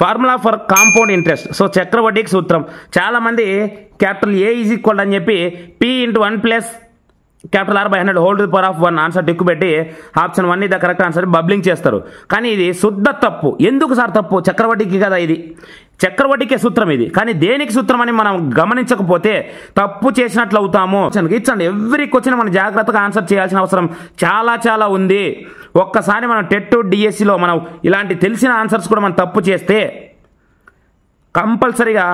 Formula for compound interest. So చక్రవడ్డీకి సూత్రం. చాలామంది క్యాపిటల్ ఏ ఈజ్ ఈక్వల్ అని చెప్పి P × 1 plus capital R / 100 whole to the power of 1 answer tick పెట్టి option 1 the correct answer bubbling చేస్తారు. కానీ ఇది శుద్ధ తప్పు. ఎందుకు సార్ తప్పు? చక్రవడ్డీకి కదా ఇది, చక్రవడ్డీకే సూత్రం ఇది. కానీ దేనికి సూత్రం అని మనం గమనించకపోతే తప్పు చేసినట్లు అవుతాము. ఇచ్చండి ఎవ్రీ క్వశ్చన్ మనం జాగ్రత్తగా ఆన్సర్ చేయాల్సిన అవసరం చాలా ఉంది. ఒక్కసారి మనం టెట్ డిఎస్సిలో మనం ఇలాంటి తెలిసిన ఆన్సర్స్ కూడా మనం తప్పు చేస్తే కంపల్సరీగా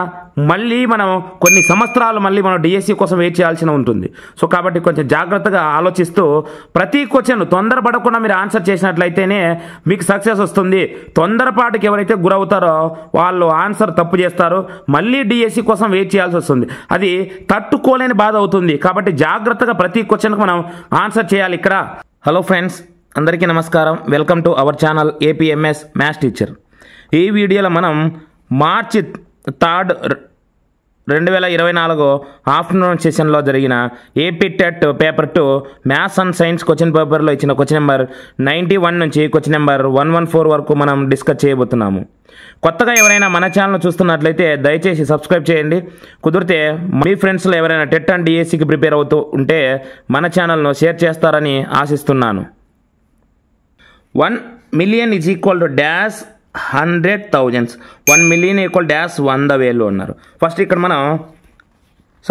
మళ్ళీ మనం కొన్ని సంవత్సరాలు మళ్ళీ మనం డిఎస్సి కోసం వెయిట్ చేయాల్సిన ఉంటుంది. సో కాబట్టి కొంచెం జాగ్రత్తగా ఆలోచిస్తూ ప్రతి క్వశ్చన్ తొందరపడకుండా మీరు ఆన్సర్ చేసినట్లయితేనే మీకు సక్సెస్ వస్తుంది. తొందరపాటుకి ఎవరైతే గురవుతారో వాళ్ళు ఆన్సర్ తప్పు చేస్తారు, మళ్ళీ డిఎస్సి కోసం వెయిట్ చేయాల్సి వస్తుంది. అది తట్టుకోలేని బాధ అవుతుంది. కాబట్టి జాగ్రత్తగా ప్రతి క్వశ్చన్కి మనం ఆన్సర్ చేయాలి ఇక్కడ. హలో ఫ్రెండ్స్, అందరికీ నమస్కారం. Welcome to our channel APMS maths teacher. ఈ వీడియోలో మనం మార్చి 3, 2024 ఆఫ్టర్నూన్ సెషన్లో జరిగిన AP TET paper 2 maths and science question పేపర్లో ఇచ్చిన క్వశ్చన్ నెంబర్ 91 నుంచి క్వశ్చన్ నెంబర్ 114 వరకు మనం డిస్కస్ చేయబోతున్నాము. కొత్తగా ఎవరైనా మన ఛానల్ చూస్తున్నట్లయితే దయచేసి సబ్స్క్రైబ్ చేయండి. కుదిరితే మీ ఫ్రెండ్స్లో ఎవరైనా టెట్ అండ్ డిఎస్సికి ప్రిపేర్ అవుతూ ఉంటే మన ఛానల్ను షేర్ చేస్తారని ఆశిస్తున్నాను. 1 million is equal to dash 100,000. 1 million equal dash 100,000 అన్నారు. ఫస్ట్ ఇక్కడ మనం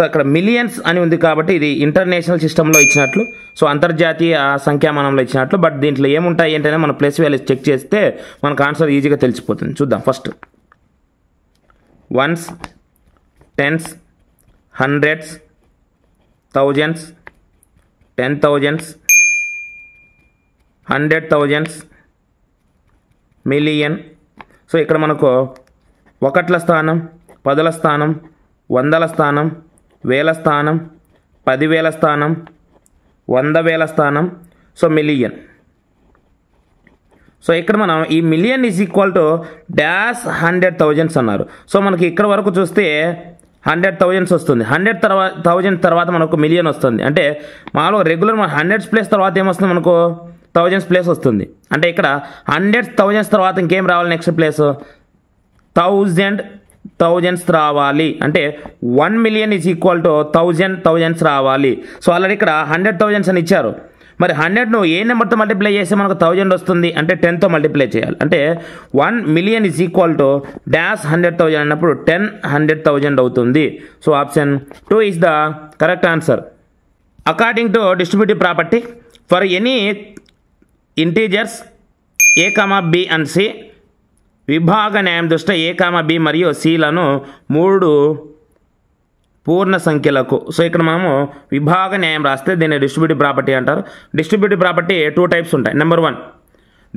ఇక్కడ మిలియన్స్ అని ఉంది కాబట్టి ఇది ఇంటర్నేషనల్ సిస్టంలో ఇచ్చినట్లు, సో అంతర్జాతీయ సంఖ్యామానంలో ఇచ్చినట్లు. బట్ దీంట్లో ఏముంటాయి ఏంటనే మనం ప్లస్ వాల్యూస్ చెక్ చేస్తే మనకు ఆన్సర్ ఈజీగా తెలిసిపోతుంది. చూద్దాం. First ones, tens, hundreds, thousands, 10,000s, 100,000s, million. So ఇక్కడ మనకు ఒకట్ల స్థానం, పదుల స్థానం, వందల స్థానం, వేల స్థానం, 10,000 స్థానం, 100,000 స్థానం, సో మిలియన్. సో ఇక్కడ మనం ఈ million is equal to dash 100,000 అన్నారు. సో మనకి ఇక్కడ వరకు చూస్తే 100,000 వస్తుంది. 100,000 తర్వాత మనకు మిలియన్ వస్తుంది. అంటే మామూలుగా రెగ్యులర్ మన 100s ప్లేస్ తర్వాత ఏమొస్తుంది మనకు 1000s ప్లేస్ వస్తుంది. అంటే ఇక్కడ 100,000s తర్వాత ఇంకేం రావాలి? నెక్స్ట్ ప్లేస్ 1000,000s రావాలి. అంటే 1 million is equal to 1000,000s రావాలి. సో ఆల్రెడీ ఇక్కడ 100,000s అని ఇచ్చారు. మరి 100ను ఏ నెంబర్తో మల్టిప్లై చేస్తే మనకు 1000 వస్తుంది అంటే 10తో మల్టిప్లై చేయాలి. అంటే 1 million is equal to dash 100,000 అన్నప్పుడు 10 100,000 అవుతుంది. So option 2 is the correct answer. According to distributive property for any integers A, B and C, విభాగ న్యాయం దృష్ట్యా A, B మరియు Cలను 3 పూర్ణ సంఖ్యలకు. సో ఇక్కడ మనము విభాగ న్యాయం రాస్తే దీన్ని డిస్ట్రిబ్యూటివ్ ప్రాపర్టీ అంటారు. డిస్ట్రిబ్యూటివ్ ప్రాపర్టీ 2 టైప్స్ ఉంటాయి. Number 1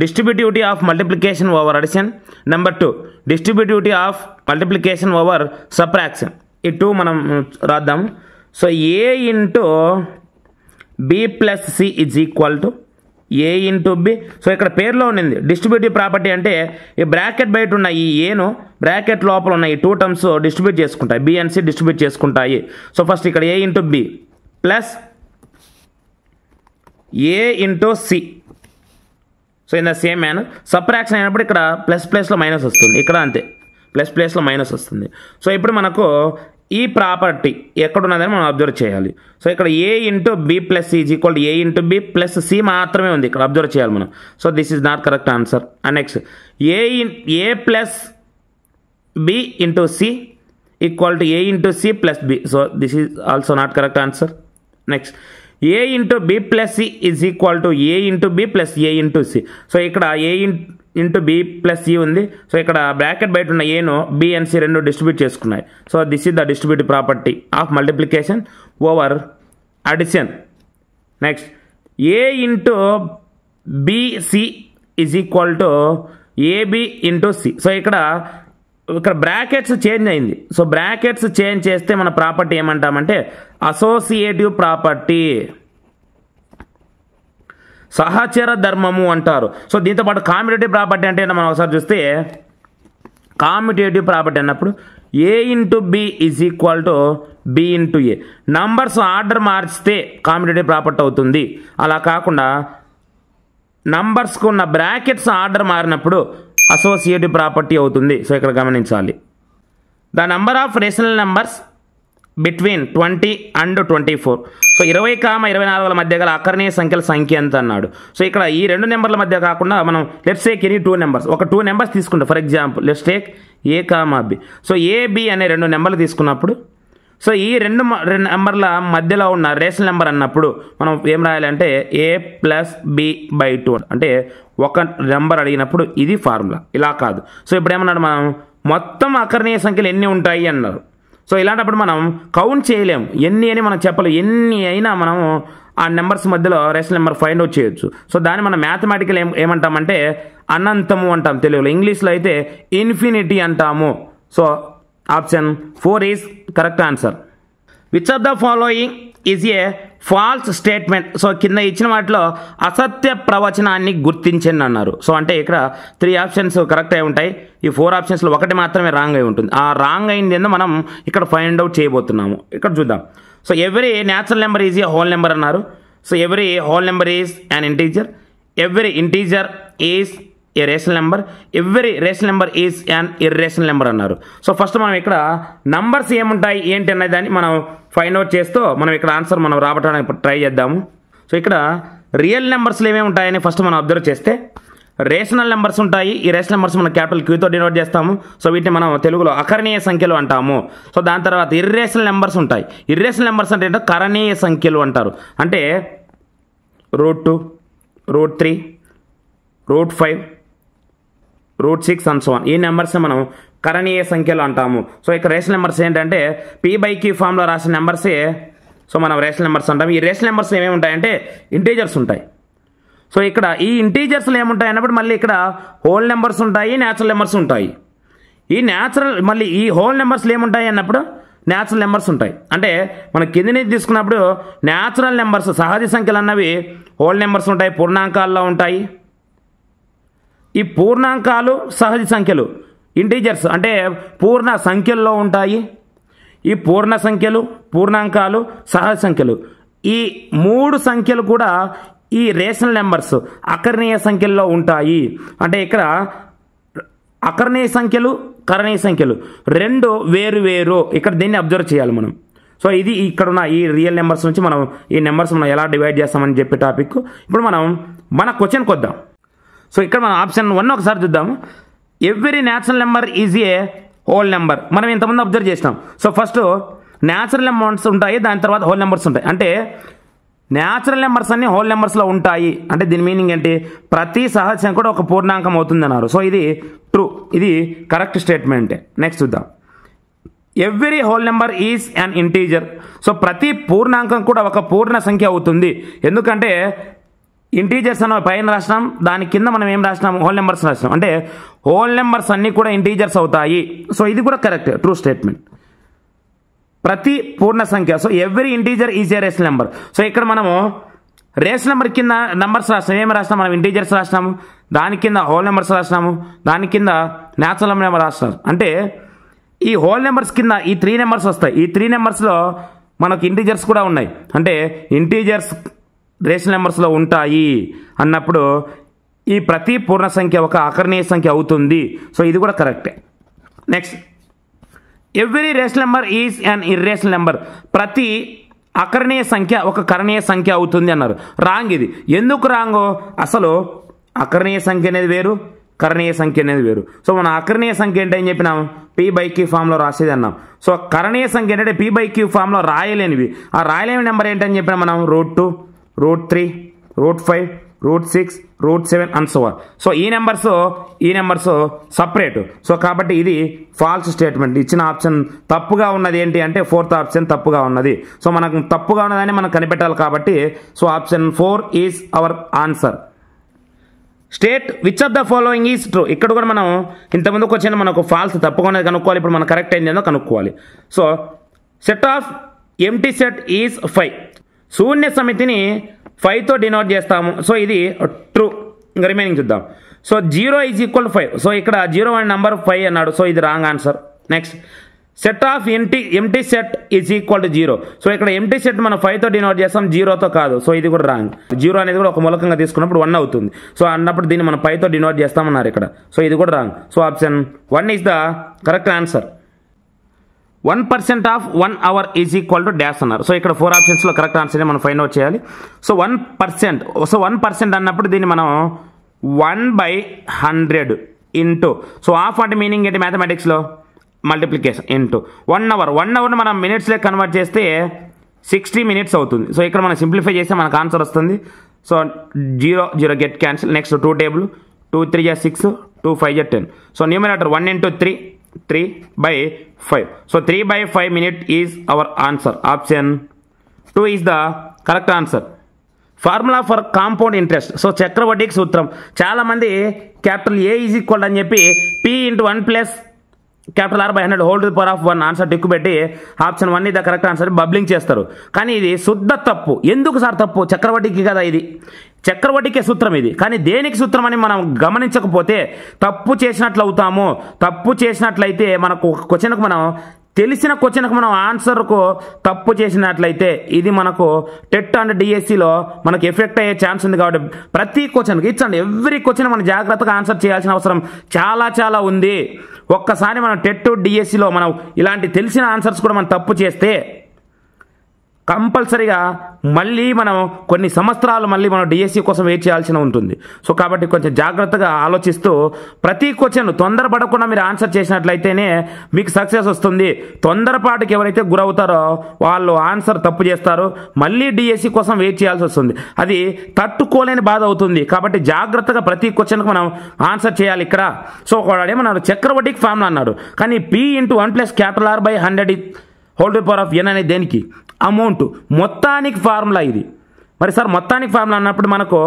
distributivity of multiplication over addition. Number 2 distributivity of multiplication over subtraction. ఈ 2 మనం రాద్దాము. So A into B plus C is equal to A into B. So ఇక్కడ పేరులో ఉండింది డిస్ట్రిబ్యూటివ్ ప్రాపర్టీ అంటే ఈ బ్రాకెట్ బయట ఉన్న ఈ ఏను బ్రాకెట్ లోపల ఉన్న ఈ 2 టర్మ్స్ డిస్ట్రిబ్యూట్ చేసుకుంటాయి. B అండ్ C డిస్ట్రిబ్యూట్ చేసుకుంటాయి. సో ఫస్ట్ ఇక్కడ A into B plus A into C. So in the same manner subtraction అయినప్పుడు ఇక్కడ ప్లస్ ప్లేస్లో మైనస్ వస్తుంది. ఇక్కడ అంతే ప్లస్ ప్లేస్లో మైనస్ వస్తుంది. సో ఇప్పుడు మనకు ఈ ప్రాపర్టీ ఎక్కడున్నదని మనం అబ్జర్వ్ చేయాలి. సో ఇక్కడ A into B plus C is equal to A into B plus C మాత్రమే ఉంది. ఇక్కడ అబ్జర్వ్ చేయాలి మనం. So this is not correct answer. And next A plus B into C equal to A into C plus B. So this is also not correct answer. Next A into B plus C is equal to A into B plus A into C. So ఇక్కడ A into B plus C ఉంది. So ఇక్కడ bracket బయట ఉన్న ఏను B and C రెండు distribute చేసుకున్నాయి. So this is the distributive property of multiplication over addition. Next A into BC is equal to AB into C. So ఇక్కడ brackets change అయింది. So brackets change చేస్తే మన property ఏమంటామంటే associative property, సహచర ధర్మము అంటారు. సో దీంతో పాటు కామ్యుటేటివ్ ప్రాపర్టీ అంటే మనం ఒకసారి చూస్తే కామ్యుటేటివ్ ప్రాపర్టీ అన్నప్పుడు A into B is equal to B into A. Numbers order మార్చితే కామ్యుటేటివ్ ప్రాపర్టీ అవుతుంది. అలా కాకుండా నంబర్స్కు ఉన్న బ్రాకెట్స్ ఆర్డర్ మారినప్పుడు అసోసియేటివ్ ప్రాపర్టీ అవుతుంది. సో ఇక్కడ గమనించాలి. The number of rational numbers between 20 and 24. So 20, 24 మధ్య గల అకర్ణీయ సంఖ్యల సంఖ్య ఎంత అన్నాడు. సో ఇక్కడ ఈ రెండు నెంబర్ల మధ్య కాకుండా మనం లెట్స్ టేక్ ఎనీ 2 నెంబర్స్, ఒక 2 నెంబర్స్ తీసుకుంటాం. For example let's take A, B. So AB అనే 2 నెంబర్లు తీసుకున్నప్పుడు సో ఈ రెండు నెంబర్ల మధ్యలో ఉన్న రేషనల్ నెంబర్ అన్నప్పుడు మనం ఏం రాయాలంటే A+B/2 అంటే ఒక నెంబర్ అడిగినప్పుడు ఇది ఫార్ములా, ఇలా కాదు. సో ఇప్పుడు ఏమన్నాడు, మనం మొత్తం అకర్ణీయ సంఖ్యలు ఎన్ని ఉంటాయి అన్నారు. సో ఇలాంటప్పుడు మనం కౌంట్ చేయలేము, ఎన్ని అని మనం చెప్పలేము. ఎన్ని అయినా మనము ఆ నెంబర్స్ మధ్యలో రేషనల్ నెంబర్ ఫైండ్ అవుట్ చేయొచ్చు. సో దాన్ని మనం మ్యాథమెటికల్ ఏమంటామంటే అనంతము అంటాం తెలుగులో. ఇంగ్లీష్లో అయితే ఇన్ఫినిటీ అంటాము. So option 4 is correct answer. Which of the following is a false statement. So కింద ఇచ్చిన వాటిలో అసత్య ప్రవచనాన్ని గుర్తించండి అన్నారు. సో అంటే ఇక్కడ 3 ఆప్షన్స్ కరెక్ట్ అయి ఉంటాయి. ఈ 4 ఆప్షన్స్లో ఒకటి మాత్రమే రాంగ్ అయి ఉంటుంది. ఆ రాంగ్ అయింది ఏందో మనం ఇక్కడ ఫైండ్ అవుట్ చేయబోతున్నాము. ఇక్కడ చూద్దాం. So every natural number is a whole number అన్నారు. So every whole number is an integer. Every integer is a rational number. Every rational number is an irrational number అన్నారు. So first మనం ఇక్కడ numbers ఏముంటాయి ఏంటి అనే దాన్ని మనం find out చేస్తూ మనం ఇక్కడ ఆన్సర్ మనం రాబట్టడానికి ట్రై చేద్దాము. సో ఇక్కడ రియల్ నెంబర్స్లో ఏమేమి ఉంటాయని ఫస్ట్ మనం అబ్జర్వ్ చేస్తే రేషనల్ నెంబర్స్ ఉంటాయి. ఈ రేషనల్ నెంబర్స్ మనం క్యాపిటల్ క్యూతో డినోట్ చేస్తాము. సో వీటిని మనం తెలుగులో అకరణీయ సంఖ్యలు అంటాము. సో దాని తర్వాత ఇర్రేషనల్ నెంబర్స్ ఉంటాయి. ఇర్రేషనల్ నెంబర్స్ అంటే ఏంటో కరణీయ సంఖ్యలు అంటారు. అంటే √2, √3, √5, √6 అండ్ సో ఆన్. ఈ నెంబర్స్ మనం కరణీయ సంఖ్యలు అంటాము. సో ఇక్కడ రేషనల్ నెంబర్స్ ఏంటంటే P/Q ఫామ్లో రాసిన నెంబర్సే సో మనం రేషనల్ నెంబర్స్ అంటాము. ఈ రేషనల్ నెంబర్స్ ఏమేమి ఉంటాయంటే ఇంటీజర్స్ ఉంటాయి. సో ఇక్కడ ఈ ఇంటీజర్స్లో ఏముంటాయి అన్నప్పుడు మళ్ళీ ఇక్కడ హోల్ నెంబర్స్ ఉంటాయి, న్యాచురల్ నెంబర్స్ ఉంటాయి. మళ్ళీ ఈ హోల్ నెంబర్స్లో ఏముంటాయి అన్నప్పుడు న్యాచురల్ నెంబర్స్ ఉంటాయి. అంటే మనం కింది నుంచి తీసుకున్నప్పుడు న్యాచురల్ నెంబర్స్ సహజ సంఖ్యలు అన్నవి హోల్ నెంబర్స్ ఉంటాయి, పూర్ణాంకాల్లో ఉంటాయి. ఈ పూర్ణాంకాలు సహజ సంఖ్యలు ఇంటీజర్స్ అంటే పూర్ణ సంఖ్యల్లో ఉంటాయి. ఈ పూర్ణ సంఖ్యలు, పూర్ణాంకాలు, సహజ సంఖ్యలు ఈ 3 సంఖ్యలు కూడా ఈ రేషనల్ నెంబర్స్ అకర్ణీయ సంఖ్యల్లో ఉంటాయి. అంటే ఇక్కడ అకర్ణీయ సంఖ్యలు, కరణీయ సంఖ్యలు రెండు వేరు వేరు. ఇక్కడ దీన్ని అబ్జర్వ్ చేయాలి మనం. సో ఇది ఇక్కడ ఉన్న ఈ రియల్ నెంబర్స్ నుంచి మనం ఈ నెంబర్స్ మనం ఎలా డివైడ్ చేస్తామని చెప్పే టాపిక్. ఇప్పుడు మనం మన క్వశ్చన్కి వద్దాం. సో ఇక్కడ మనం ఆప్షన్ 1 ఒకసారి చూద్దాము. Every natural number is a whole number. మనం ఇంతకుముందు అబ్జర్వ్ చేసినాం. సో ఫస్ట్ న్యాచురల్ నెంబర్స్ ఉంటాయి, దాని తర్వాత హోల్ నెంబర్స్ ఉంటాయి. అంటే న్యాచురల్ నెంబర్స్ అన్ని హోల్ నెంబర్స్లో ఉంటాయి అంటే దీని మీనింగ్ ఏంటి, ప్రతి సహజ సంఖ్య కూడా ఒక పూర్ణాంకం అవుతుంది అన్నారు. సో ఇది ట్రూ, ఇది కరెక్ట్ స్టేట్మెంటే. నెక్స్ట్ చూద్దాం. Every whole number is an integer. So ప్రతి పూర్ణాంకం కూడా ఒక పూర్ణ సంఖ్య అవుతుంది. ఎందుకంటే ఇంటీజర్స్ అన్న పైన రాసినాం, దాని కింద మనం ఏం రాసినాం, హోల్ నెంబర్స్ రాసినాం. అంటే హోల్ నెంబర్స్ అన్నీ కూడా ఇంటీజర్స్ అవుతాయి. సో ఇది కూడా కరెక్ట్, ట్రూ స్టేట్మెంట్. ప్రతి పూర్ణ సంఖ్య. So every integer is a rational number. So ఇక్కడ మనము రేషనల్ నెంబర్ కింద నెంబర్స్ రాసినాం. ఏమి రాసినాం మనం, ఇంటీజర్స్ రాసినాము, దాని కింద హోల్ నెంబర్స్ రాసినాము, దాని కింద న్యాచురల్ నెంబర్ రాసినాము. అంటే ఈ హోల్ నెంబర్స్ కింద ఈ 3 నెంబర్స్ వస్తాయి. ఈ 3 నెంబర్స్లో మనకు ఇంటీజర్స్ కూడా ఉన్నాయి. అంటే ఇంటీజర్స్ రేషనల్ నెంబర్స్లో ఉంటాయి అన్నప్పుడు ఈ ప్రతి పూర్ణ సంఖ్య ఒక అకర్ణీయ సంఖ్య అవుతుంది. సో ఇది కూడా కరెక్టే. Next, every rational number is an irrational number. ప్రతి అకర్ణీయ సంఖ్య ఒక కరణీయ సంఖ్య అవుతుంది అన్నారు. రాంగ్ ఇది. ఎందుకు రాంగ్? అసలు అకర్ణీయ సంఖ్య అనేది వేరు, కరణీయ సంఖ్య అనేది వేరు. సో మన అకర్ణీయ సంఖ్య ఏంటని చెప్పినాం, P/Q ఫామ్లో రాసేది అన్నాం. సో కరణీయ సంఖ్య ఏంటంటే P/Q ఫామ్లో రాయలేనివి. ఆ రాయలేని నెంబర్ ఏంటని చెప్పినా మనం √2, √3, √5, √6, √7 అండ్ సో ఆన్. సో ఈ నెంబర్స్ సపరేట్. సో కాబట్టి ఇది ఫాల్స్ స్టేట్మెంట్. ఇచ్చిన ఆప్షన్ తప్పుగా ఉన్నది ఏంటి అంటే 4th ఆప్షన్ తప్పుగా ఉన్నది. సో మనకు తప్పుగా ఉన్నదని మనం కనిపెట్టాలి కాబట్టి so option 4 is our answer. State which of the following is true. ఇక్కడ కూడా మనం ఇంతకుముందుకు వచ్చిన మనకు ఫాల్స్ తప్పుగా ఉన్నది కనుక్కోవాలి. ఇప్పుడు మనం కరెక్ట్ అయిందేదో కనుక్కోవాలి. So set of empty set is 5. శూన్య సమితిని 5తో డినోట్ చేస్తాము. సో ఇది ట్రూ. ఇంకా రిమైనింగ్ చూద్దాం. So 0 is equal 5. సో ఇక్కడ 0 అనే నెంబర్ 5 అన్నాడు. సో ఇది wrong answer. Next, set of empty set is equal to 0. So ఇక్కడ ఎంటీ సెట్ మనం 5తో డినోట్ చేస్తాం, 0తో కాదు. సో ఇది కూడా రాంగ్. 0 అనేది కూడా ఒక మూలకంగా తీసుకున్నప్పుడు 1 అవుతుంది. సో అన్నప్పుడు దీన్ని మనం 5తో డినోట్ చేస్తామన్నారు ఇక్కడ. సో ఇది కూడా wrong. So option 1 is the correct answer. 1% of 1 hour is equal to dash అన్నారు. సో ఇక్కడ 4 ఆప్షన్స్లో కరెక్ట్ ఆన్సర్ని మనం ఫైండ్ అవుట్ చేయాలి. సో 1%. సో 1% అన్నప్పుడు దీన్ని మనం 1/100 ఇంటూ, సో హాఫ్ అంటే మీనింగ్ ఏంటి మ్యాథమెటిక్స్లో? Multiplication into 1 hour. 1 అవర్ని మనం మినిట్స్లో కన్వర్ట్ చేస్తే 60 మినిట్స్ అవుతుంది. సో ఇక్కడ మనం సింప్లిఫై చేస్తే మనకు ఆన్సర్ వస్తుంది. So 0 0 get cancel. Next 2 table, 2 3 6, 2 5 10. So numerator 1 into 3, 3/5. So 3/5 minute is our answer. Option 2 is the correct answer. Formula for compound interest. So చక్రవడ్డీకి సూత్రం. చాలామంది క్యాపిటల్ ఏ ఈజ్ ఈక్వల్ అని చెప్పి P into 1 plus capital R/100 whole to the power of 1 answer tick పెట్టి option 1 ఇది the correct answer bubbling చేస్తారు. కానీ ఇది శుద్ధ తప్పు. ఎందుకు సార్ తప్పు? చక్రవడ్డీకి కదా ఇది, చక్రవడ్డీకే సూత్రం ఇది. కానీ దేనికి సూత్రం అని మనం గమనించకపోతే తప్పు చేసినట్లు అవుతాము. తప్పు చేసినట్లయితే మనకు క్వశ్చన్కు మనం తెలిసిన క్వశ్చన్కు మనం ఆన్సర్కు తప్పు చేసినట్లయితే ఇది మనకు టెట్ అండ్ డిఎస్సిలో మనకు ఎఫెక్ట్ అయ్యే ఛాన్స్ ఉంది. కాబట్టి ప్రతి క్వశ్చన్కి ఇచ్చండి, ఎవ్రీ క్వశ్చన్ మనం జాగ్రత్తగా ఆన్సర్ చేయాల్సిన అవసరం చాలా ఉంది. ఒక్కసారి మనం టెట్ డిఎస్సిలో మనం ఇలాంటి తెలిసిన ఆన్సర్స్ కూడా మనం తప్పు చేస్తే కంపల్సరీగా మళ్ళీ మనం కొన్ని సంవత్సరాలు మళ్ళీ మనం డిఎస్సి కోసం వెయిట్ చేయాల్సి ఉంటుంది. సో కాబట్టి కొంచెం జాగ్రత్తగా ఆలోచిస్తూ ప్రతి క్వశ్చన్ తొందరపడకుండా మీరు ఆన్సర్ చేసినట్లయితేనే మీకు సక్సెస్ వస్తుంది. తొందరపాటుకి ఎవరైతే గురవుతారో వాళ్ళు ఆన్సర్ తప్పు చేస్తారు, మళ్ళీ డిఎస్సి కోసం వెయిట్ చేయాల్సి వస్తుంది. అది తట్టుకోలేని బాధ అవుతుంది. కాబట్టి జాగ్రత్తగా ప్రతి క్వశ్చన్కి మనం ఆన్సర్ చేయాలి ఇక్కడ. సో ఏమన్నారు? చక్రవడ్డీకి ఫార్ములా అన్నాడు. కానీ P into 1 plus capital R/100 whole to the power of n అనేది దేనికి? అమౌంట్. మొత్తానికి ఫార్ములా ఇది. మరి సార్ మొత్తానికి ఫార్ములా అన్నప్పుడు మనకు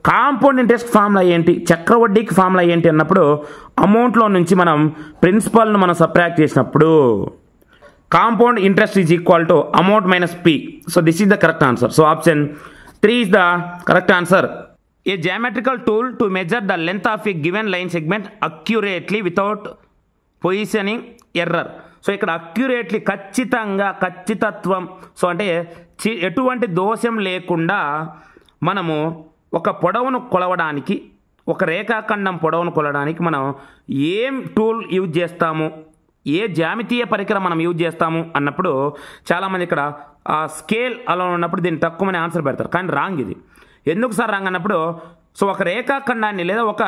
కాంపౌండ్ ఇంట్రెస్ట్ ఫార్ములా ఏంటి, చక్రవడ్డీకి ఫార్ములా ఏంటి అన్నప్పుడు అమౌంట్లో నుంచి మనం ప్రిన్సిపల్ను మనం సబ్ట్రాక్ట్ చేసినప్పుడు compound interest is equal to amount minus P. So this is the correct answer. So option 3 is the correct answer. A geometrical tool to measure the length of a given line segment accurately without positioning error. So ఇక్కడ accurately ఖచ్చితంగా, ఖచ్చితత్వం. So అంటే ఎటువంటి దోషం లేకుండా మనము ఒక పొడవును కొలవడానికి, ఒక రేఖాఖండం పొడవును కొలవడానికి మనం ఏం టూల్ యూజ్ చేస్తాము, ఏ జ్యామితీయ పరికరం మనం యూజ్ చేస్తాము అన్నప్పుడు చాలామంది ఇక్కడ స్కేల్ అలా ఉన్నప్పుడు దీన్ని తక్కువనే ఆన్సర్ పెడతారు. కానీ రాంగ్ ఇది. ఎందుకు సార్ రాంగ్ అన్నప్పుడు, సో ఒక రేఖాఖండాన్ని లేదా ఒక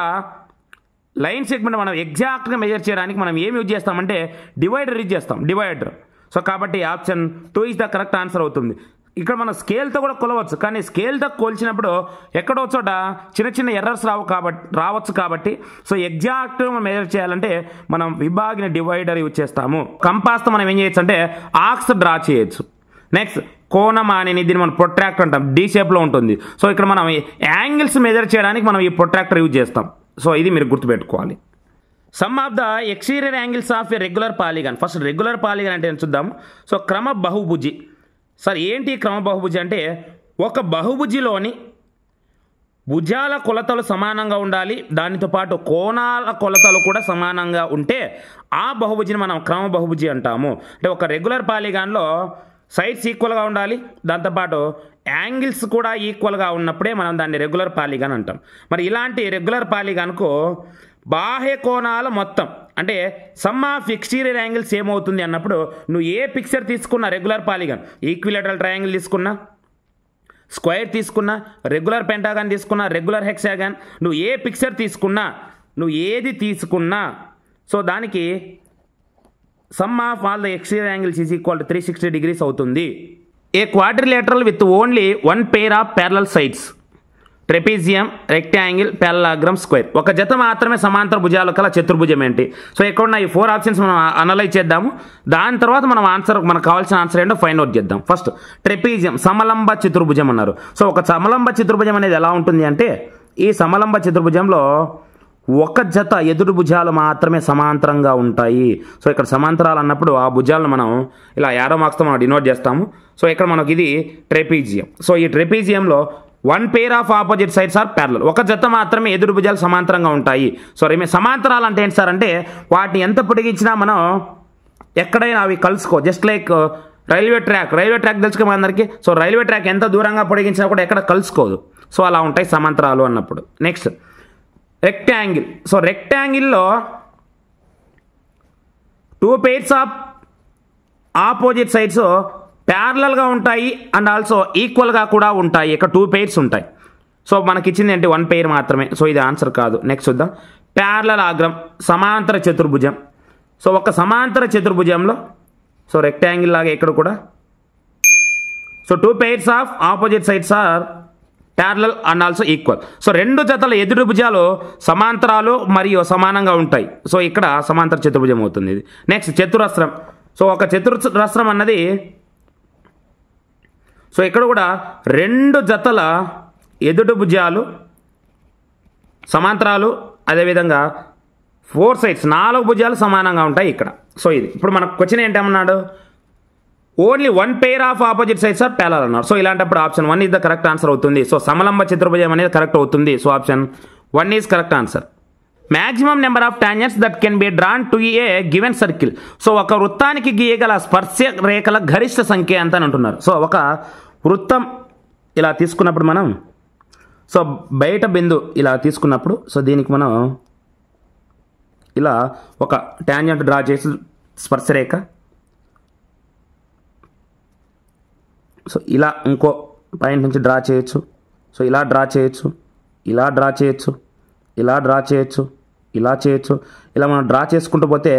లైన్ సెగ్మెంట్ మనం ఎగ్జాక్ట్గా మెజర్ చేయడానికి మనం ఏం యూజ్ చేస్తామంటే డివైడర్ యూజ్ చేస్తాం, డివైడర్. సో కాబట్టి option 2 is the correct answer అవుతుంది. ఇక్కడ మనం స్కేల్తో కూడా కొలవచ్చు, కానీ స్కేల్తో కోల్చినప్పుడు ఎక్కడో చోట చిన్న ఎర్రర్స్ రావచ్చు. కాబట్టి సో ఎగ్జాక్ట్గా మనం మెజర్ చేయాలంటే మనం విభాగిన డివైడర్ యూజ్ చేస్తాము. కంపాస్తో మనం ఏం చేయొచ్చు అంటే ఆర్క్స్ డ్రా చేయొచ్చు. నెక్స్ట్ కోణమానిని, దీన్ని మనం ప్రొట్రాక్టర్ అంటాం, డి షేప్లో ఉంటుంది. సో ఇక్కడ మనం యాంగిల్స్ మెజర్ చేయడానికి మనం ఈ ప్రొట్రాక్టర్ యూజ్ చేస్తాం. సో ఇది మీరు గుర్తుపెట్టుకోవాలి. Some of the exterior angles of a regular polygon. First regular polygon అంటే చూద్దాం. సో క్రమ బహుభుజి. సార్ ఏంటి క్రమ బహుభుజి అంటే ఒక బహుభుజిలోని భుజాల కొలతలు సమానంగా ఉండాలి, దానితో పాటు కోణాల కొలతలు కూడా సమానంగా ఉంటే ఆ బహుభుజిని మనం క్రమ బహుభుజి అంటాము. అంటే ఒక రెగ్యులర్ పాలిగాన్లో సైడ్స్ ఈక్వల్గా ఉండాలి, దాంతోపాటు యాంగిల్స్ కూడా ఈక్వల్గా ఉన్నప్పుడే మనం దాన్ని రెగ్యులర్ పాలిగాన్ అంటాం. మరి ఇలాంటి రెగ్యులర్ పాలిగాన్కు బాహ్య కోణాల మొత్తం అంటే సమ్ ఆఫ్ ఎక్స్టీరియర్ యాంగిల్స్ ఏమవుతుంది అన్నప్పుడు నువ్వు ఏ పిక్చర్ తీసుకున్నా రెగ్యులర్ పాలిగాన్, ఈక్విలేటరల్ ట్రయాంగిల్ తీసుకున్నా, స్క్వేర్ తీసుకున్నా, రెగ్యులర్ పెంటాగాన్ తీసుకున్నా, రెగ్యులర్ హెక్సాగాన్, నువ్వు ఏ పిక్చర్ తీసుకున్నా, నువ్వు ఏది తీసుకున్నా సో దానికి sum of all the exterior angles is equal to 360 degrees అవుతుంది. A quadrilateral with only 1 pair of parallel sides, trapezium, rectangle, parallelogram, square. ఒక జత మాత్రమే సమాంతర భుజాలు కల చతుర్భుజం ఏంటి? సో ఇక్కడ ఉన్న ఈ 4 ఆప్షన్స్ మనం అనలైజ్ చేద్దాము. దాని తర్వాత మనం మనకు కావాల్సిన ఆన్సర్ ఏంటో ఫైండ్ అవుట్ చేద్దాం. ఫస్ట్ ట్రెపీజియం, సమలంబ చతుర్భుజం అన్నారు. సో ఒక సమలంబ చతుర్భుజం అనేది ఎలా ఉంటుంది అంటే ఈ సమలంబ చతుర్భుజంలో ఒక జత ఎదురు భుజాలు మాత్రమే సమాంతరంగా ఉంటాయి. సో ఇక్కడ సమాంతరాలు అన్నప్పుడు ఆ భుజాలను మనం ఇలా యారో మార్క్స్తో మనం డినోట్ చేస్తాము. సో ఇక్కడ మనకి ఇది ట్రెపీజియం. సో ఈ ట్రెపీజియంలో 1 pair of opposite sides are parallel, ఒక జత మాత్రమే ఎదురు భుజాలు సమాంతరంగా ఉంటాయి. సో సమాంతరాలు అంటే ఏంటి సార్ అంటే వాటిని ఎంత పొడిగించినా మనం ఎక్కడైనా అవి కలుసుకో. జస్ట్ లైక్ రైల్వే ట్రాక్ తెలుసుకునే అందరికీ. సో రైల్వే ట్రాక్ ఎంత దూరంగా పొడిగించినా కూడా ఎక్కడ కలుసుకోదు. సో అలా ఉంటాయి సమాంతరాలు అన్నప్పుడు. Next rectangle. సో రెక్టాంగిల్లో 2 pairs ఆఫ్ ఆపోజిట్ సైడ్స్ ప్యారలల్గా ఉంటాయి అండ్ ఆల్సో ఈక్వల్గా కూడా ఉంటాయి. ఇక్కడ 2 pairs ఉంటాయి. సో మనకి ఇచ్చింది ఏంటి 1 pair మాత్రమే. సో ఇది ఆన్సర్ కాదు. నెక్స్ట్ చూద్దాం. ప్యారలలాగ్రం, సమాంతర చతుర్భుజం. సో ఒక సమాంతర చతుర్భుజంలో సో రెక్టాంగిల్ లాగా ఇక్కడ కూడా so 2 pairs of opposite sides are parallel and also equal. So 2 జతల ఎదురు భుజాలు సమాంతరాలు మరియు సమానంగా ఉంటాయి. సో ఇక్కడ సమాంతర చతుర్భుజం అవుతుంది ఇది. నెక్స్ట్ చతురస్రం. సో ఒక చతురస్రం అన్నది సో ఇక్కడ కూడా 2 జతల ఎదుటి భుజాలు సమాంతరాలు, అదేవిధంగా 4 sides 4 భుజాలు సమానంగా ఉంటాయి ఇక్కడ. సో ఇది ఇప్పుడు మనకు క్వశ్చన్ ఏంటన్నాడు, only 1 pair of opposite sides are parallel అన్నారు. సో ఇలాంటప్పుడు option 1 is the correct answer అవుతుంది. సో సమలంబ చతుర్భుజం అనేది కరెక్ట్ అవుతుంది. So option 1 is correct answer. Maximum number of tangents that can be drawn to a given circle. So ఒక వృత్తానికి గీయగల స్పర్శ రేఖల గరిష్ట సంఖ్య ఎంత అని అంటున్నారు. సో ఒక వృత్తం ఇలా తీసుకున్నప్పుడు మనం సో బయట బిందు ఇలా తీసుకున్నప్పుడు సో దీనికి మనం ఇలా ఒక టాంజెంట్ డ్రా చేసి స్పర్శరేఖ, సో ఇలా ఇంకో పాయింట్ నుంచి డ్రా చేయొచ్చు. సో ఇలా డ్రా చేయొచ్చు, ఇలా డ్రా చేయొచ్చు, ఇలా డ్రా చేయొచ్చు, ఇలా చేయొచ్చు. ఇలా మనం డ్రా చేసుకుంటూ పోతే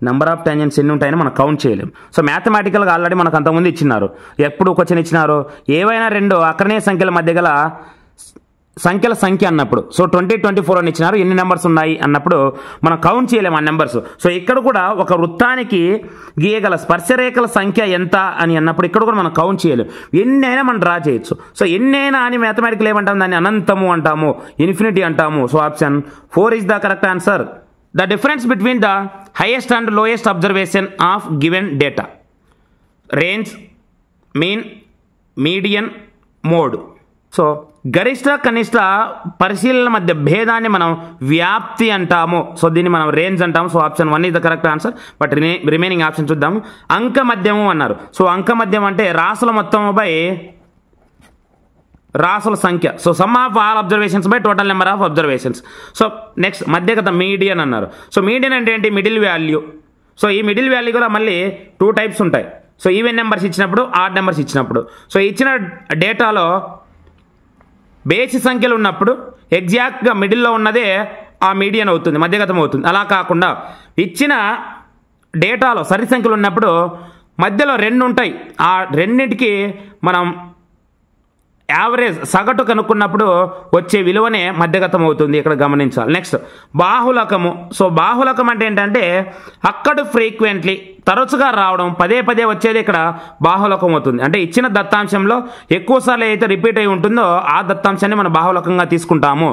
నెంబర్ ఆఫ్ టాంజెంట్స్ ఎన్ని ఉంటాయని మనం కౌంట్ చేయలేము. సో మ్యాథమెటికల్గా ఆల్రెడీ మనకు అంతకుముందు ఇచ్చినారు. ఎప్పుడు క్వశ్చన్ ఇచ్చినారు, ఏవైనా 2 అకర్ణీయ సంఖ్యల మధ్య గల సంఖ్యల సంఖ్య అన్నప్పుడు సో 20, 24 అని ఇచ్చినారు. ఎన్ని నెంబర్స్ ఉన్నాయి అన్నప్పుడు మనం కౌంట్ చేయలేము ఆ నెంబర్స్. సో ఇక్కడ కూడా ఒక వృత్తానికి గీయగల స్పర్శరేఖల సంఖ్య ఎంత అని అన్నప్పుడు ఇక్కడ కూడా మనం కౌంట్ చేయలేము. ఎన్నైనా మనం డ్రా చేయొచ్చు. సో ఎన్నైనా అని మ్యాథమెటికల్ ఏమంటాము, దాన్ని అనంతము అంటాము, ఇన్ఫినిటీ అంటాము. So option 4 is the correct answer. The difference between the highest and lowest observation of given data. Range, mean, median, mode. So గరిష్ట కనిష్ట పరిశీలన మధ్య భేదాన్ని మనం వ్యాప్తి అంటాము. సో దీన్ని మనం రేంజ్ అంటాము. So option 1 is the correct answer. But remaining option చూద్దాము. అంక మధ్యము అన్నారు. సో అంక మధ్యం అంటే రాసుల మొత్తం బై రాసుల సంఖ్య. So sum of all observations by total number of observations. So next మధ్యగత మీడియన్ అన్నారు. సో మీడియన్ అంటే ఏంటి, మిడిల్ వాల్యూ. సో ఈ మిడిల్ వాల్యూ కూడా మళ్ళీ 2 types ఉంటాయి. సో ఈవెన్ నెంబర్స్ ఇచ్చినప్పుడు, ఆడ్ నెంబర్స్ ఇచ్చినప్పుడు. సో ఇచ్చిన డేటాలో బేసి సంఖ్యలు ఉన్నప్పుడు ఎగ్జాక్ట్గా మిడిల్లో ఉన్నదే ఆ మీడియన్ అవుతుంది, మధ్యగతం అవుతుంది. అలా కాకుండా ఇచ్చిన డేటాలో సరి సంఖ్యలు ఉన్నప్పుడు మధ్యలో 2 ఉంటాయి. ఆ రెండింటికి మనం యావరేజ్ సగటు కనుక్కున్నప్పుడు వచ్చే విలువనే మధ్యగతం అవుతుంది. ఇక్కడ గమనించాలి. నెక్స్ట్ బాహులకము. సో బాహులకం అంటే ఏంటంటే అక్కడ ఫ్రీక్వెంట్లీ తరచుగా రావడం, పదే పదే వచ్చేది ఇక్కడ బాహులకం అవుతుంది. అంటే ఇచ్చిన దత్తాంశంలో ఎక్కువసార్లు అయితే రిపీట్ అయి ఉంటుందో ఆ దత్తాంశాన్ని మనం బాహులకంగా తీసుకుంటాము.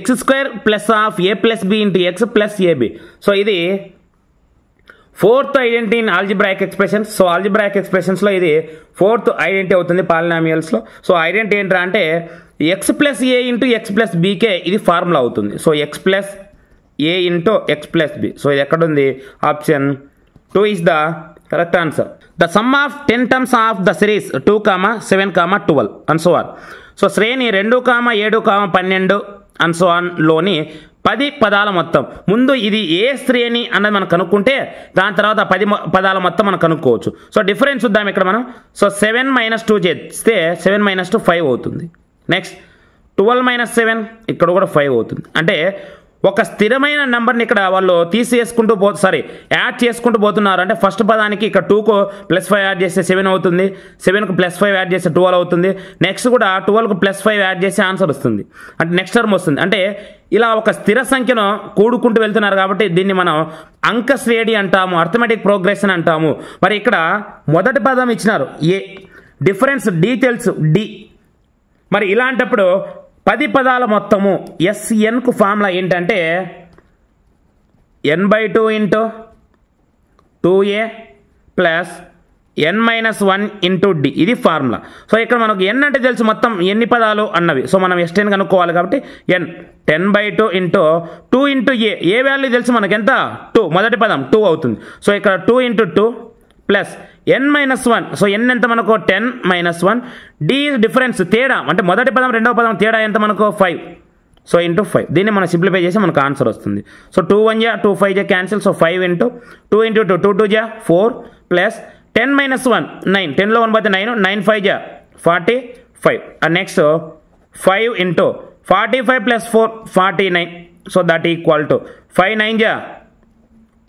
x² plus of a plus b into x plus ab. So ఇది 4th identity in algebraic expressions. So algebraic ఎక్స్ప్రెషన్స్లో ఇది 4th ఐడెంటిటీ అవుతుంది పాలినామియల్స్లో. సో ఐడెంటిటీ ఏంట్రా అంటే x plus A into x plus బీకే ఇది ఫార్ములా అవుతుంది. So x plus A into x plus B. So ఇది ఎక్కడుంది, option 2 is the correct answer. The sum of 10 terms of the series 2, 7, 12 and so on. So శ్రేణి 2, 7, 12 and so on లోని 10 పదాల మొత్తం. ముందు ఇది ఏ శ్రేణి అన్నది మనం కనుక్కుంటే దాని తర్వాత 10 పదాల మొత్తం మనం కనుక్కోవచ్చు. సో డిఫరెన్స్ చూద్దాం ఇక్కడ మనం. సో 7 - 2 చేస్తే 7 - 2 5 అవుతుంది. నెక్స్ట్ 12 - 7 ఇక్కడ కూడా 5 అవుతుంది. అంటే ఒక స్థిరమైన నెంబర్ని ఇక్కడ వాళ్ళు తీసేసుకుంటూ యాడ్ చేసుకుంటూ పోతున్నారు. అంటే ఫస్ట్ పదానికి ఇక్కడ 2కు +5 యాడ్ చేస్తే 7 అవుతుంది, 7కు +5 యాడ్ చేస్తే 12 అవుతుంది. నెక్స్ట్ కూడా 12కు +5 యాడ్ చేస్తే ఆన్సర్ వస్తుంది, అంటే నెక్స్ట్ టర్మ్ వస్తుంది. అంటే ఇలా ఒక స్థిర సంఖ్యను కూడుకుంటూ వెళ్తున్నారు కాబట్టి దీన్ని మనం అంక శ్రేణి అంటాము, అర్థమెటిక్ ప్రోగ్రెషన్ అంటాము. మరి ఇక్కడ మొదటి పదం ఇచ్చినారు ఏ, డిఫరెన్స్ డి తెలుసు డి. మరి ఇలాంటప్పుడు 10 పదాల మొత్తము SNకు ఫార్ములా ఏంటంటే n/2 into 2a plus n-1 into D, ఇది ఫార్ములా. సో ఇక్కడ మనకు n అంటే తెలుసు మొత్తం ఎన్ని పదాలు అన్నవి. సో మనం s10 కనుక్కోవాలి కాబట్టి n 10/2 ఇంటూ 2 ఇంటూ ఏ వాల్యూ తెలుసు మనకి ఎంత 2, మొదటి పదం 2 అవుతుంది. సో ఇక్కడ 2 into 2 plus n-1. So n ఎంత మనకు 10-1, డి డిఫరెన్స్ తేడా అంటే మొదటి పదం రెండవ పదం తేడా ఎంత మనకు 5. సో ఇంటూ 5, దీన్ని మనం సింప్లిఫై చేసి మనకు ఆన్సర్ వస్తుంది. సో 2 1 జా 2 5 జా క్యాన్సిల్. సో 5 ఇంటూ 2 ఇంటూ 2 2 2 జా 4 ప్లస్ 10-1 9, 10లో 1 పోతే 9, 9 5 జా 45. And next 5 into 45 plus 4 49. So that equal to 5 9 జా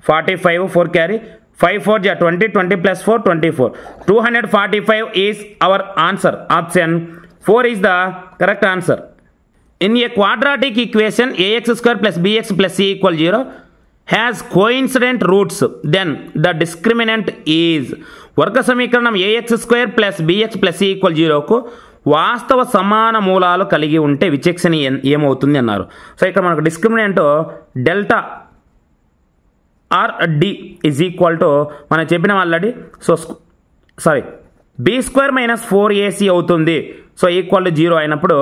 45, 4 క్యారీ, 5 4 జా 20, 20 plus 4 24. 245 is our answer. Option 4 is the correct answer. In a quadratic equation ax square plus bx plus c equal 0 has coincident roots, then the discriminant is. వర్గ సమీకరణం ax square plus bx plus c equal 0కు వాస్తవ సమాన మూలాలు కలిగి ఉంటే విచక్షణ ఏమవుతుంది అన్నారు. సో ఇక్కడ మనకు discriminant delta or D is equal to మనం చెప్పిన already. So sorry b² minus 4ac అవుతుంది. సో ఈక్వల్ టు 0 అయినప్పుడు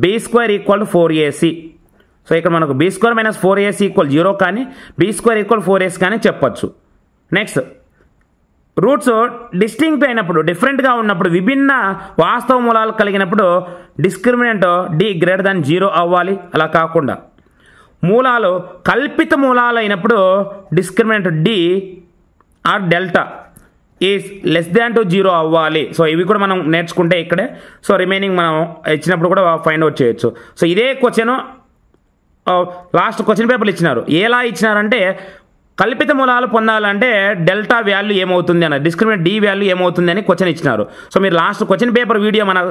b² equal to 4ac. So ఇక్కడ మనకు b² మైనస్ 4ac ఈక్వల్ 0 కానీ b² ఈక్వల్ 4ac కానీ చెప్పచ్చు. నెక్స్ట్ రూట్స్ డిస్టింక్ట్ అయినప్పుడు, డిఫరెంట్గా ఉన్నప్పుడు, విభిన్న వాస్తవ మూలాలు కలిగినప్పుడు డిస్క్రిమినెంట్ డి గ్రేటర్ దాన్ 0 అవ్వాలి. అలా కాకుండా మూలాలు కల్పిత మూలాలు అయినప్పుడు discriminant D or delta is less than to 0 అవ్వాలి. సో ఇవి కూడా మనం నేర్చుకుంటే ఇక్కడే. సో రిమైనింగ్ మనం ఇచ్చినప్పుడు కూడా ఫైండ్ అవుట్ చేయొచ్చు. సో ఇదే క్వశ్చన్ లాస్ట్ క్వశ్చన్ పేపర్లు ఇచ్చినారు. ఎలా ఇచ్చినారంటే కల్పిత మూలాలు పొందాలంటే డెల్టా వాల్యూ ఏమవుతుంది అని, డిస్క్రిమినెంట్ డి వాల్యూ ఏమవుతుంది అని క్వశ్చన్ ఇచ్చినారు. సో మీరు లాస్ట్ క్వశ్చన్ పేపర్ వీడియో మనం